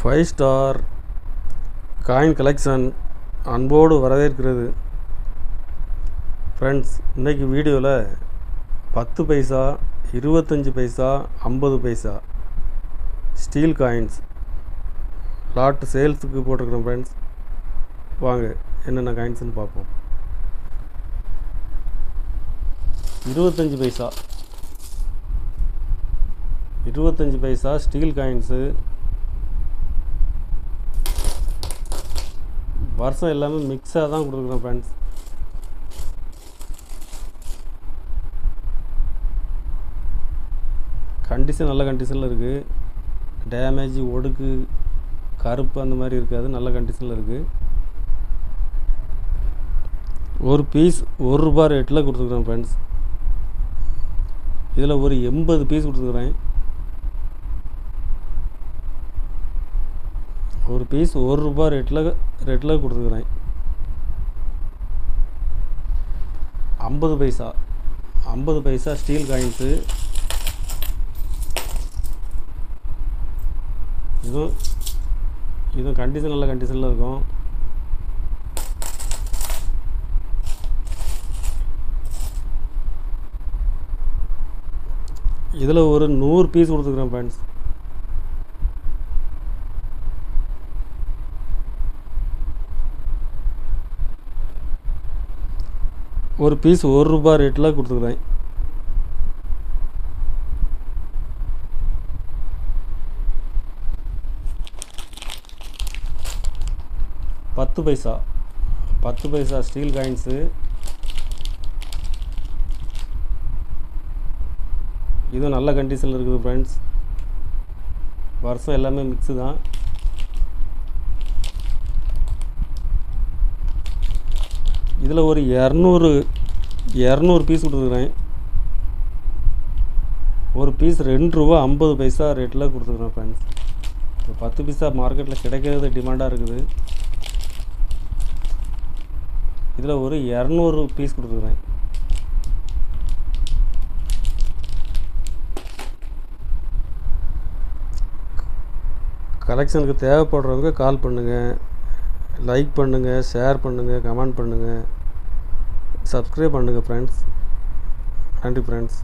5 star coin collection அன்போடு வரவேற்கிறது. Friends, இன்றைக்கி வீடியோவில் 10 பைசா, 25 பைசா, 50 பைசா ஸ்டீல் காயின்ஸ் லாட் சேல்ஸுக்கு போட்டிருக்கிறோம். ஃப்ரெண்ட்ஸ், வாங்க என்னென்ன காயின்ஸ்னு பார்ப்போம். 25 பைசா, 25 பைசா ஸ்டீல் காயின்ஸு. வருஷம் எல்லாமே மிக்ஸாக தான் கொடுத்துருக்குறோம். ஃப்ரெண்ட்ஸ், கண்டிஷன் நல்ல கண்டிஷனில் இருக்குது. டேமேஜ், ஒடுக்கு, கருப்பு அந்த மாதிரி இருக்காது. நல்ல கண்டிஷனில் இருக்குது. ஒரு பீஸ் ₹1 ரேட்டில் கொடுத்துருக்குறேன். ஃப்ரெண்ட்ஸ், இதில் ஒரு 80 பீஸ் கொடுத்துருக்குறேன். ஒரு பீஸ் ₹1 ரேட்டில் கொடுத்துருக்குறேன். 50 பைசா, 50 பைசா ஸ்டீல் காயின்ஸு. இதுவும் கண்டிஷன் நல்ல கண்டிஷனில் இருக்கும். இதில் ஒரு 100 பீஸ் கொடுத்துருக்குறேன். ஃப்ரெண்ட்ஸ், ஒரு பீஸ் ₹1 ரேட்டில் கொடுத்துக்குறேன். பத்து பைசா ஸ்டீல் காயின்ஸு. இதுவும் நல்ல கண்டிஷனில் இருக்குது. ஃப்ரெண்ட்ஸ், வருஷம் எல்லாமே மிக்ஸு தான். இதில் ஒரு 200 பீஸ் கொடுத்துருக்குறேன். ஒரு பீஸ் ₹2.50 பைசா ரேட்டில் கொடுத்துருக்குறேன். ஃப்ரெண்ட்ஸ், இப்போ 10 பைசா மார்க்கெட்டில் கிடைக்கிறது டிமாண்டாக இருக்குது. இதில் ஒரு 200 பீஸ் கொடுத்துருக்குறேன். கலெக்ஷனுக்கு தேவைப்படுறவங்க கால் பண்ணுங்கள், லைக் பண்ணுங்கள், ஷேர் பண்ணுங்கள், கமெண்ட் பண்ணுங்கள், சப்ஸ்கிரைப் பண்ணுங்கள். ஃப்ரெண்ட்ஸ், நன்றி ஃப்ரெண்ட்ஸ்.